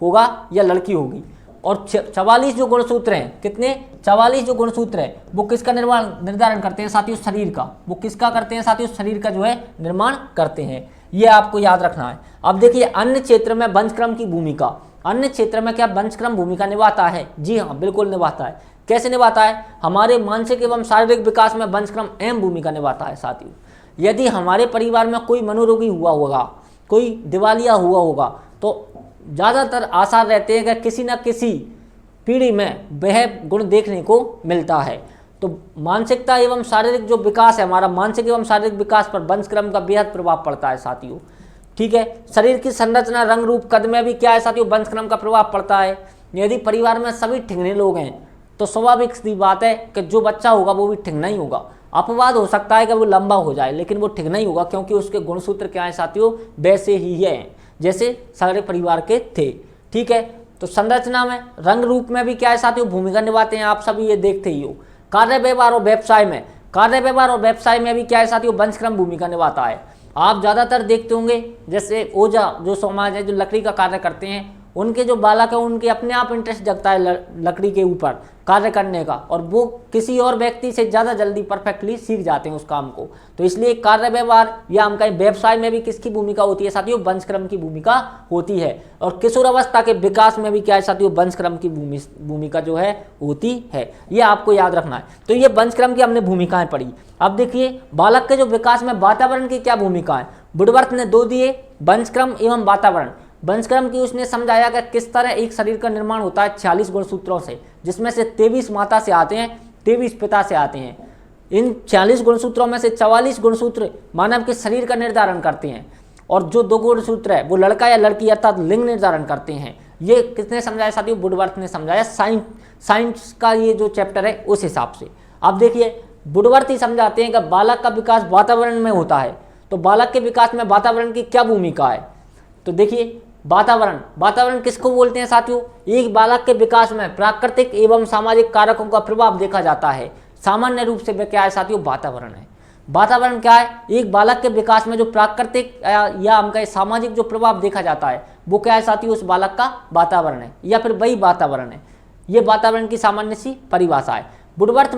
होगा या लड़की होगी। और 44 जो गुणसूत्र हैं, कितने? 44 जो गुणसूत्र है वो किसका निर्धारण करते हैं साथियों? शरीर का। वो किसका करते हैं साथियों? शरीर का जो है निर्माण करते हैं। ये आपको याद रखना है। अब देखिए अन्य क्षेत्र में वंशक्रम की भूमिका, अन्य क्षेत्र में क्या वंशक्रम भूमिका निभाता है? जी हाँ, बिल्कुल निभाता है। कैसे निभाता है? हमारे मानसिक एवं शारीरिक विकास में वंशक्रम अहम भूमिका निभाता है साथियों। यदि हमारे परिवार में कोई मनोरोगी हुआ होगा, कोई दिवालिया हुआ होगा, तो ज़्यादातर आसार रहते हैं कि किसी न किसी पीढ़ी में वह गुण देखने को मिलता है। तो मानसिकता एवं शारीरिक जो विकास है हमारा, मानसिक एवं शारीरिक विकास पर वंशक्रम का बेहद प्रभाव पड़ता है साथियों। ठीक है, शरीर की संरचना, रंग, रूप, कद में भी क्या है साथियों? वंशक्रम का प्रभाव पड़ता है। यदि परिवार में सभी ठिंगने लोग हैं तो स्वाभाविक सी बात है कि जो बच्चा होगा वो भी ठिंगना ही होगा। अपवाद हो सकता है कि वो लंबा हो जाए, लेकिन वो ठिंगना ही होगा, क्योंकि उसके गुणसूत्र क्या है साथियों? वैसे ही है जैसे सारे परिवार के थे। ठीक है, तो संरचना में, रंग, रूप में भी क्या है साथियों? भूमिका निभाते हैं। आप सभी ये देखते ही हो। कार्य, व्यवहार और व्यवसाय में भी क्या है साथियों? वंशक्रम भूमिका निभाता है। आप ज़्यादातर देखते होंगे जैसे ओझा जो समाज है, जो लकड़ी का कार्य करते हैं, उनके जो बालक है उनके अपने आप इंटरेस्ट जगता है लकड़ी के ऊपर कार्य करने का, और वो किसी और व्यक्ति से ज़्यादा जल्दी परफेक्टली सीख जाते हैं उस काम को। तो इसलिए कार्य, व्यवहार या हम कहें व्यवसाय में भी किसकी भूमिका होती है साथियों? वंशक्रम की भूमिका होती है। और किशोर अवस्था के विकास में भी क्या है साथियों? वंशक्रम की भूमिका जो है होती है। ये आपको याद रखना है। तो ये वंशक्रम की हमने भूमिकाएं पढ़ी। अब देखिए बालक के जो विकास में वातावरण की क्या भूमिका है? वुडवर्थ ने 2 दिए, वंशक्रम एवं वातावरण। वंशक्रम की उसने समझाया कि किस तरह एक शरीर का निर्माण होता है 46 गुणसूत्रों से, जिसमें से 23 माता से आते हैं, 23 पिता से आते हैं। इन 40 गुणसूत्रों में से 44 गुणसूत्र मानव के शरीर का निर्धारण करते हैं, और जो 2 गुणसूत्र है वो लड़का या लड़की अर्थात लिंग निर्धारण करते हैं। ये किसने समझाया साथियों? वुडवर्थ ने समझाया। साइंस का ये जो चैप्टर है उस हिसाब से। अब देखिए वुडवर्थ ही समझाते हैं कि बालक का विकास वातावरण में होता है। तो बालक के विकास में वातावरण की क्या भूमिका है? तो देखिए वातावरण किसको बोलते हैं साथियों? एक बालक के विकास में प्राकृतिक एवं सामाजिक कारकों का प्रभाव देखा जाता है। सामान्य रूप से वह क्या है साथियों? वातावरण है। वातावरण क्या है? एक बालक के विकास में जो प्राकृतिक या हम कहें सामाजिक जो प्रभाव देखा जाता है वो क्या है साथियों? उस बालक का वातावरण है, या फिर वही वातावरण है। ये वातावरण की सामान्य सी परिभाषा है। वुडवर्थ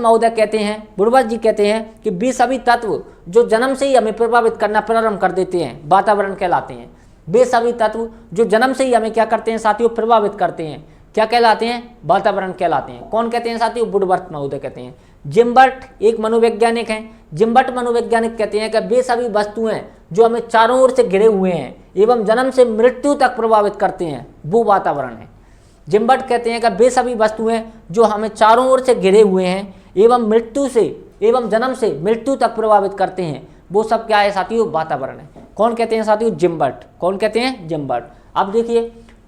जी कहते हैं कि वे सभी तत्व जो जन्म से ही हमें प्रभावित करना प्रारंभ कर देते हैं वातावरण कहलाते हैं। वे सभी तत्व जो जन्म से ही हमें क्या करते हैं साथियों? प्रभावित करते हैं, क्या कहलाते हैं? वातावरण कहलाते हैं। कौन कहते हैं साथियों? वुडवर्थ महोदय कहते हैं। जिम्बर्ट एक मनोवैज्ञानिक हैं। जिम्बर्ट मनोवैज्ञानिक कहते हैं कि वे सभी वस्तुएं जो हमें चारों ओर से घिरे हुए हैं एवं जन्म से मृत्यु तक प्रभावित करते हैं वो वातावरण है। जिम्बर्ट कहते हैं कि वे सभी वस्तुएं जो हमें चारों ओर से घिरे हुए हैं एवं जन्म से मृत्यु तक प्रभावित करते हैं वो सब क्या है साथियों? वातावरण है। कौन कहते हैं साथियों? जिम्बर्ट। कौन कहते हैं? जिम्बर्ट। अब देखिए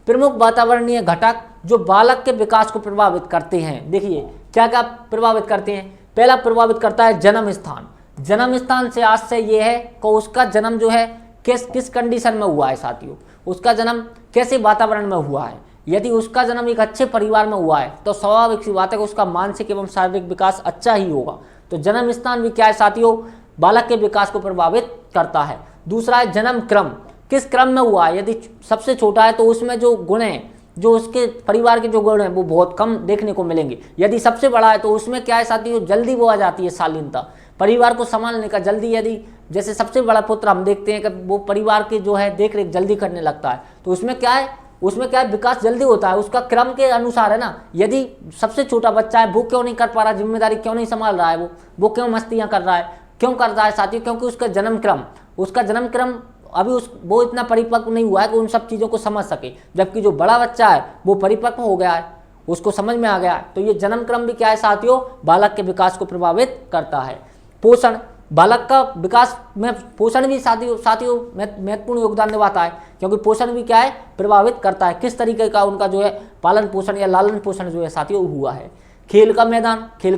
प्रमुख वातावरणीय घटक जो बालक के विकास को प्रभावित करते हैं, देखिए क्या क्या प्रभावित करते हैं। पहला प्रभावित करता है जन्म स्थान। जन्म स्थान से आशय ये है कि उसका जन्म जो है किस कंडीशन में हुआ है साथियों? उसका जन्म कैसे वातावरण में हुआ है। यदि उसका जन्म एक अच्छे परिवार में हुआ है तो स्वाभाविक सी बात है कि उसका मानसिक एवं शारीरिक विकास अच्छा ही होगा। तो जन्म स्थान भी क्या है साथियों? बालक के विकास को प्रभावित करता है। दूसरा है जन्म क्रम। किस क्रम में हुआ है। यदि सबसे छोटा है तो उसमें जो गुण हैं, जो उसके परिवार के जो गुण हैं वो बहुत कम देखने को मिलेंगे। यदि सबसे बड़ा है तो उसमें क्या है साथियों, जल्दी वो आ जाती है शालीनता, परिवार को संभालने का जल्दी। यदि जैसे सबसे बड़ा पुत्र हम देखते हैं कि वो परिवार के जो है देख रेख जल्दी करने लगता है, तो उसमें क्या है, विकास जल्दी होता है, उसका क्रम के अनुसार है ना। यदि सबसे छोटा बच्चा है वो क्यों नहीं कर पा रहा, जिम्मेदारी क्यों नहीं संभाल रहा है, वो क्यों मस्तियां कर रहा है, क्यों कर रहा है साथियों, क्योंकि उसका जन्म क्रम अभी वो इतना परिपक्व नहीं हुआ है कि उन सब चीज़ों को समझ सके। जबकि जो बड़ा बच्चा है वो परिपक्व हो गया है, उसको समझ में आ गया है। तो ये जन्म क्रम भी क्या है साथियों, बालक के विकास को प्रभावित करता है। पोषण, बालक का विकास में पोषण भी साथियों महत्वपूर्ण योगदान निभाता है, क्योंकि पोषण भी क्या है, प्रभावित करता है किस तरीके का उनका जो है पालन पोषण या लालन पोषण जो है साथियों हुआ है। खेल का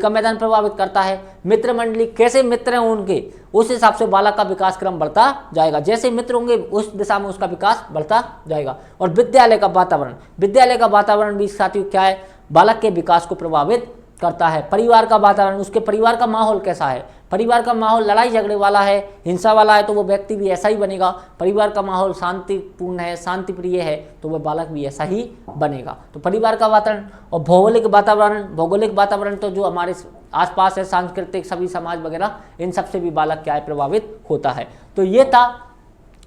मैदान प्रभावित करता है। मित्र मंडली, कैसे मित्र हैं उनके, उस हिसाब से बालक का विकास क्रम बढ़ता जाएगा। जैसे मित्र होंगे उस दिशा में उसका विकास बढ़ता जाएगा। और विद्यालय का वातावरण भी साथियों क्या है, बालक के विकास को प्रभावित करता है। परिवार का वातावरण, उसके परिवार का माहौल कैसा है, परिवार का माहौल लड़ाई झगड़े वाला है, हिंसा वाला है, तो वो व्यक्ति भी ऐसा ही बनेगा। परिवार का माहौल शांतिपूर्ण है, शांति प्रिय है, तो वह बालक भी ऐसा ही बनेगा। तो परिवार का वातावरण। और भौगोलिक वातावरण तो जो हमारे आसपास है, सांस्कृतिक सभी समाज वगैरह, इन सब से भी बालक क्या है, प्रभावित होता है। तो ये था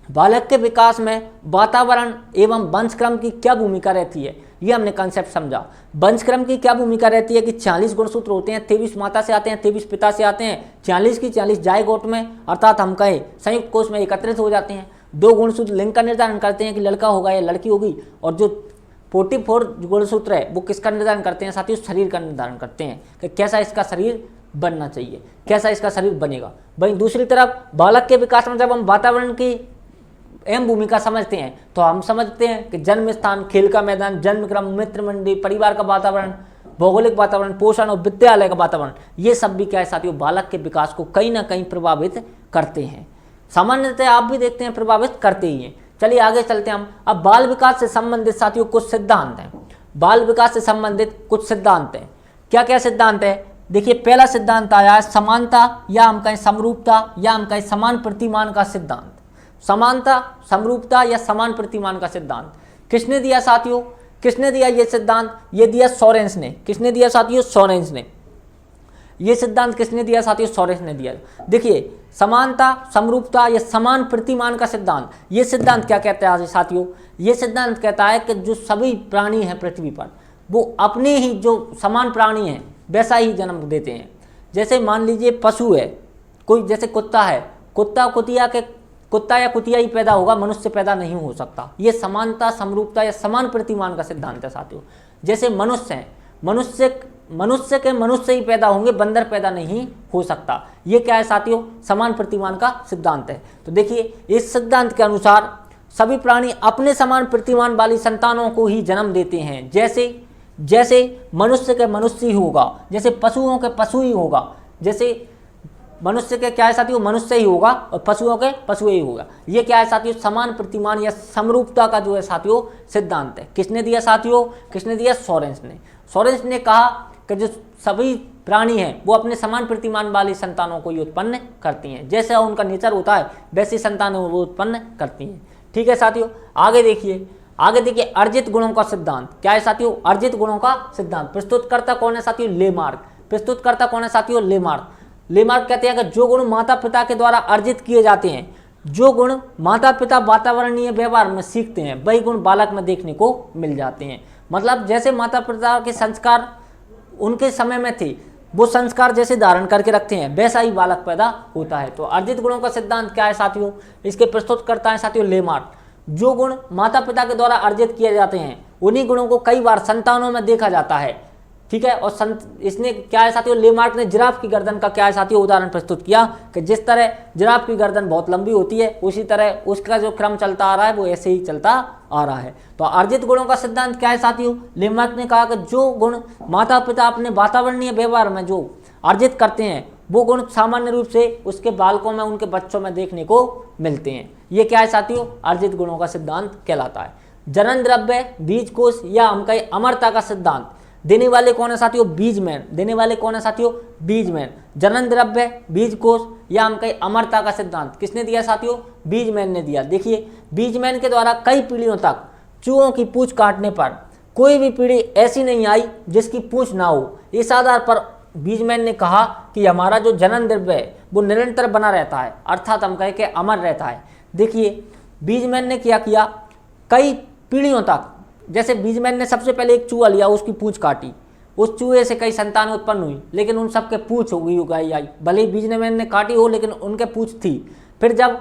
बालक के विकास में वातावरण एवं वंशक्रम की क्या भूमिका रहती है, ये हमने कंसेप्ट समझा। वंशक्रम की क्या भूमिका रहती है कि 40 गुणसूत्र होते हैं, 23 माता से आते हैं, 23 पिता से आते हैं, 40 की 40 जायगोट में अर्थात हम कहें संयुक्त कोष में एकत्रित हो जाते हैं। 2 गुणसूत्र लिंग का निर्धारण करते हैं कि लड़का होगा या लड़की होगी, और जो 44 गुणसूत्र है वो किसका निर्धारण करते हैं साथियों, शरीर का निर्धारण करते हैं कि कैसा इसका शरीर बनना चाहिए, कैसा इसका शरीर बनेगा। वहीं दूसरी तरफ बालक के विकास में जब हम वातावरण की अहम भूमिका समझते हैं, तो हम समझते हैं कि जन्म स्थान, खेल का मैदान, जन्म क्रम, मित्र मंडली, परिवार का वातावरण, भौगोलिक वातावरण, पोषण और विद्यालय का वातावरण, ये सब भी क्या है साथियों, बालक के विकास को कहीं ना कहीं प्रभावित करते हैं। सामान्यतः आप भी देखते हैं प्रभावित करते ही हैं। चलिए आगे चलते हैं हम। अब बाल विकास से संबंधित साथियों कुछ सिद्धांत हैं। बाल विकास से संबंधित कुछ सिद्धांत हैं। क्या क्या सिद्धांत है, देखिए पहला सिद्धांत आया है समानता या हम कहें समरूपता या हम कहें समान प्रतिमान का सिद्धांत। समानता, समरूपता या समान प्रतिमान का सिद्धांत किसने दिया साथियों, किसने दिया ये सिद्धांत, ये दिया सोरेंस ने। किसने दिया साथियों, सोरेंस ने। ये सिद्धांत किसने दिया साथियों, सोरेंस ने दिया। देखिए समानता, समरूपता या समान प्रतिमान का सिद्धांत, ये सिद्धांत क्या कहता है साथियों, ये सिद्धांत कहता है कि जो सभी प्राणी हैं पृथ्वी पर वो अपने ही जो समान प्राणी हैं वैसा ही जन्म देते हैं। जैसे मान लीजिए पशु है कोई, जैसे कुत्ता है, कुत्ता या कुतिया ही पैदा होगा, मनुष्य पैदा नहीं हो सकता। ये समानता, समरूपता या समान प्रतिमान का सिद्धांत है साथियों। जैसे मनुष्य हैं, मनुष्य ही पैदा होंगे, बंदर पैदा नहीं हो सकता। ये क्या है साथियों, समान प्रतिमान का सिद्धांत है। तो देखिए इस सिद्धांत के अनुसार सभी प्राणी अपने समान प्रतिमान वाली संतानों को ही जन्म देते हैं। जैसे मनुष्य के मनुष्य ही होगा, जैसे पशुओं के पशु ही होगा, जैसे मनुष्य के क्या है साथियों, मनुष्य ही होगा और पशुओं के पशु ही होगा। ये क्या है साथियों, समान प्रतिमान या समरूपता का जो है साथियों सिद्धांत है। किसने दिया साथियों, किसने दिया, सोरेंस ने। सोरेंस ने कहा कि जो सभी प्राणी हैं वो अपने समान प्रतिमान वाली संतानों को ही उत्पन्न करती हैं। जैसा उनका नेचर होता है वैसी संतानों वो उत्पन्न करती हैं। ठीक है साथियों, आगे देखिए अर्जित गुणों का सिद्धांत क्या है साथियों, अर्जित गुणों का सिद्धांत प्रस्तुतकर्ता कौन है साथियों, लेमार्क। प्रस्तुतकर्ता कौन है साथियों, लेमार्क। लेमार्क कहते हैं कि जो गुण माता पिता के द्वारा अर्जित किए जाते हैं, जो गुण माता पिता वातावरणीय व्यवहार में सीखते हैं, वही गुण बालक में देखने को मिल जाते हैं। मतलब जैसे माता पिता के संस्कार उनके समय में थे, वो संस्कार जैसे धारण करके रखते हैं वैसा ही बालक पैदा होता है। तो अर्जित गुणों का सिद्धांत क्या है साथियों, इसके प्रस्तुत करता है साथियों लेमार्क। जो गुण माता पिता के द्वारा अर्जित किए जाते हैं उन्हीं गुणों को कई बार संतानों में देखा जाता है। ठीक है, और इसने क्या है साथियों, लेमार्क ने जिराफ की गर्दन का क्या है साथियों उदाहरण प्रस्तुत किया कि जिस तरह जिराफ की गर्दन बहुत लंबी होती है उसी तरह उसका जो क्रम चलता आ रहा है वो ऐसे ही चलता आ रहा है। तो अर्जित गुणों का सिद्धांत क्या है साथियों, लेमार्क ने कहा कि जो गुण माता पिता अपने वातावरणीय व्यवहार में जो अर्जित करते हैं वो गुण सामान्य रूप से उसके बालकों में, उनके बच्चों में देखने को मिलते हैं। ये क्या है साथियों, अर्जित गुणों का सिद्धांत कहलाता है। जनन द्रव्य, बीज कोष या हम कहें अमरता का सिद्धांत। देने वाले कौन है साथियों, बीजमैन। देने वाले कौन है साथियों, बीजमैन। जनन द्रव्य, बीज कोष, या हम कहें अमरता का सिद्धांत किसने दिया साथियों, बीजमैन ने दिया। देखिए बीजमैन के द्वारा कई पीढ़ियों तक चूहों की पूंछ काटने पर कोई भी पीढ़ी ऐसी नहीं आई जिसकी पूंछ ना हो। इस आधार पर बीजमैन ने कहा कि हमारा जो जनन द्रव्य है वो निरंतर बना रहता है, अर्थात हम कहें कि अमर रहता है। देखिए बीजमैन ने क्या किया, कई पीढ़ियों तक, जैसे बीजमैन ने सबसे पहले एक चूहा लिया, उसकी पूंछ काटी, उस चूहे से कई संतान उत्पन्न हुई, लेकिन उन सबके पूंछ उगाई आई, भले ही बीजमैन ने काटी हो लेकिन उनके पूंछ थी। फिर जब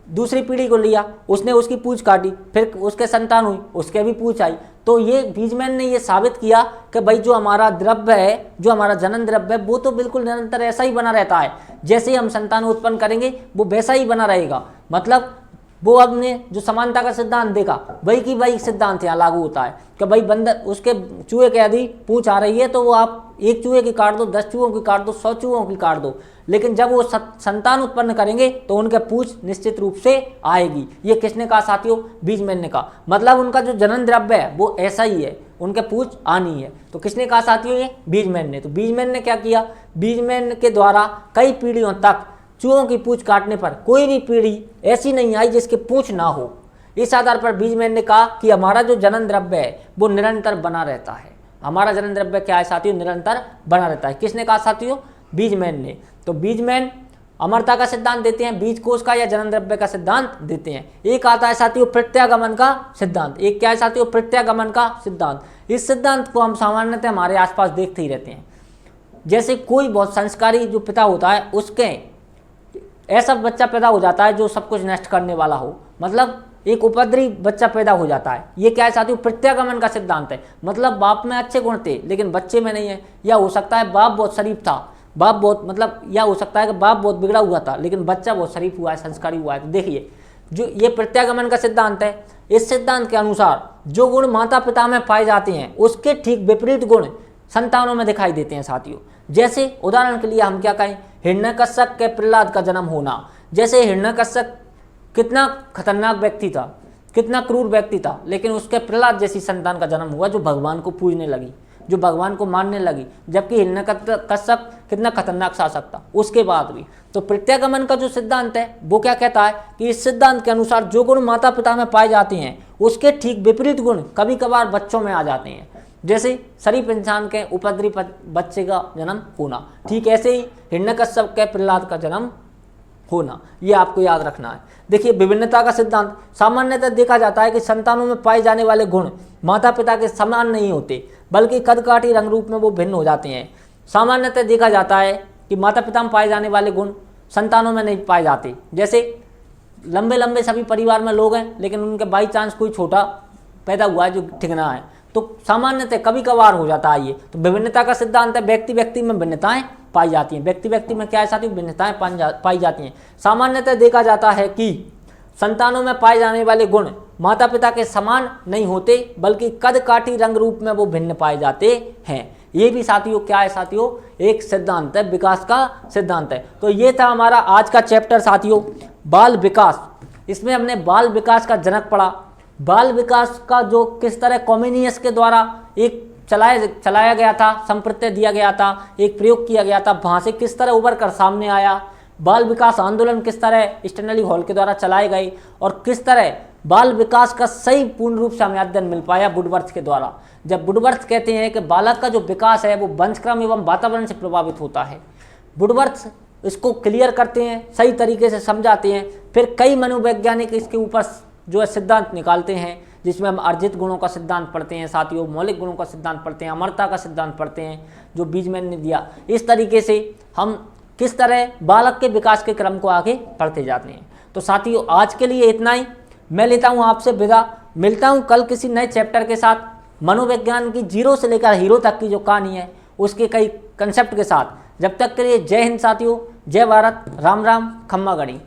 दूसरी पीढ़ी को लिया, उसने उसकी पूंछ काटी, फिर उसके संतान हुई, उसके भी पूंछ आई। तो ये बीजमैन ने ये साबित किया कि भाई जो हमारा द्रव्य है, जो हमारा जनन द्रव्य है, वो तो बिल्कुल निरंतर ऐसा ही बना रहता है, जैसे ही हम संतान उत्पन्न करेंगे वो वैसा ही बना रहेगा। मतलब वो अपने जो समानता का सिद्धांत देखा, वही की वही सिद्धांत यहाँ लागू होता है कि भाई बंदर उसके चूहे के यदि पूंछ आ रही है तो वो आप एक चूहे की काट दो, 10 चूहों की काट दो, 100 चूहों की काट दो, लेकिन जब वो संतान उत्पन्न करेंगे तो उनके पूंछ निश्चित रूप से आएगी। ये किसने कहा साथियों, बीजमैन ने कहा। मतलब उनका जो जनन द्रव्य है वो ऐसा ही है, उनके पूंछ आनी है। तो किसने कहा साथियों, ये बीजमैन ने। तो बीजमैन ने क्या किया, बीजमैन के द्वारा कई पीढ़ियों तक चूहों की पूंछ काटने पर कोई भी पीढ़ी ऐसी नहीं आई जिसकी पूंछ ना हो। इस आधार पर बीजमैन ने कहा कि हमारा जो जनन द्रव्य है वो निरंतर बना रहता है। हमारा जनन द्रव्य क्या है साथियों, निरंतर बना रहता है। किसने कहा साथियों, बीजमैन ने। तो बीजमैन अमरता का सिद्धांत देते हैं, बीज कोष का या जनन द्रव्य का सिद्धांत देते हैं। एक आता है साथियों प्रत्यागमन का सिद्धांत। एक क्या है साथियों, प्रत्यागमन का सिद्धांत। इस सिद्धांत को हम सामान्यतः हमारे आसपास देखते ही रहते हैं। जैसे कोई बहुत संस्कारी जो पिता होता है, उसके ऐसा बच्चा पैदा हो जाता है जो सब कुछ नष्ट करने वाला हो, मतलब एक उपद्रवी बच्चा पैदा हो जाता है। ये क्या है साथियों, प्रत्यागमन का सिद्धांत है। मतलब बाप में अच्छे गुण थे लेकिन बच्चे में नहीं है, या हो सकता है बाप बहुत शरीफ था, बाप बहुत मतलब, या हो सकता है कि बाप बहुत बिगड़ा हुआ था लेकिन बच्चा बहुत शरीफ हुआ है, संस्कारी हुआ है। तो देखिए जो ये प्रत्यागमन का सिद्धांत है, इस सिद्धांत के अनुसार जो गुण माता पिता में पाए जाते हैं उसके ठीक विपरीत गुण संतानों में दिखाई देते हैं साथियों। जैसे उदाहरण के लिए हम क्या कहें, हिरण्यकश्यप के प्रहलाद का जन्म होना। जैसे हिरण्यकश्यप कितना खतरनाक व्यक्ति था, कितना क्रूर व्यक्ति था, लेकिन उसके प्रहलाद जैसी संतान का जन्म हुआ जो भगवान को पूजने लगी, जो भगवान को मानने लगी। जबकि हिरण्यकश्यप कितना खतरनाक शासक था उसके बाद भी। तो प्रत्यागमन का जो सिद्धांत है वो क्या कहता है कि इस सिद्धांत के अनुसार जो गुण माता पिता में पाए जाते हैं उसके ठीक विपरीत गुण कभी कभार बच्चों में आ जाते हैं। जैसे शरीफ इंसान के उपद्रवी बच्चे का जन्म होना, ठीक ऐसे ही हिरण्यकश्यप के प्रहलाद का जन्म होना, ये आपको याद रखना है। देखिए विभिन्नता का सिद्धांत, सामान्यतः देखा जाता है कि संतानों में पाए जाने वाले गुण माता पिता के समान नहीं होते, बल्कि कदकाठी रंग रूप में वो भिन्न हो जाते हैं। सामान्यतः देखा जाता है कि माता पिता में पाए जाने वाले गुण संतानों में नहीं पाए जाते। जैसे लंबे लंबे सभी परिवार में लोग हैं लेकिन उनके बाई चांस कोई छोटा पैदा हुआ है जो ठिकना है, तो सामान्यतः कभी कभार हो जाता है ये। तो विभिन्नता का सिद्धांत है, व्यक्ति व्यक्ति में भिन्नताएं पाई जाती हैं। व्यक्ति व्यक्ति में क्या है साथियों, भिन्नताएं पाई जाती हैं। सामान्यतः देखा जाता है कि संतानों में पाए जाने वाले गुण माता पिता के समान नहीं होते, बल्कि कद काठी रंग रूप में वो भिन्न पाए जाते हैं। ये भी साथियों क्या है साथियों, एक सिद्धांत है, विकास का सिद्धांत है। तो ये था हमारा आज का चैप्टर साथियों, बाल विकास। इसमें हमने बाल विकास का जनक पढ़ा, बाल विकास का जो किस तरह कॉमिनियस के द्वारा एक चलाया गया था, संप्रत्यय दिया गया था, एक प्रयोग किया गया था, वहाँ से किस तरह उभर कर सामने आया। बाल विकास आंदोलन किस तरह स्टैनली हॉल के द्वारा चलाए गए और किस तरह बाल विकास का सही पूर्ण रूप से हमें अध्ययन मिल पाया वुडवर्थ के द्वारा। जब वुडवर्थ कहते हैं कि बालक का जो विकास है वो वंशक्रम एवं वातावरण से प्रभावित होता है, वुडवर्थ इसको क्लियर करते हैं, सही तरीके से समझाते हैं। फिर कई मनोवैज्ञानिक इसके ऊपर जो है सिद्धांत निकालते हैं, जिसमें हम अर्जित गुणों का सिद्धांत पढ़ते हैं साथियों, मौलिक गुणों का सिद्धांत पढ़ते हैं, अमरता का सिद्धांत पढ़ते हैं जो बीजमैन ने दिया। इस तरीके से हम किस तरह बालक के विकास के क्रम को आगे पढ़ते जाते हैं। तो साथियों आज के लिए इतना ही, मैं लेता हूँ आपसे विदा। मिलता हूँ कल किसी नए चैप्टर के साथ, मनोविज्ञान की जीरो से लेकर हीरो तक की जो कहानी है उसके कई कंसेप्ट के साथ। जब तक के लिए जय हिंद साथियों, जय भारत, राम राम, खम्मा गढ़ी।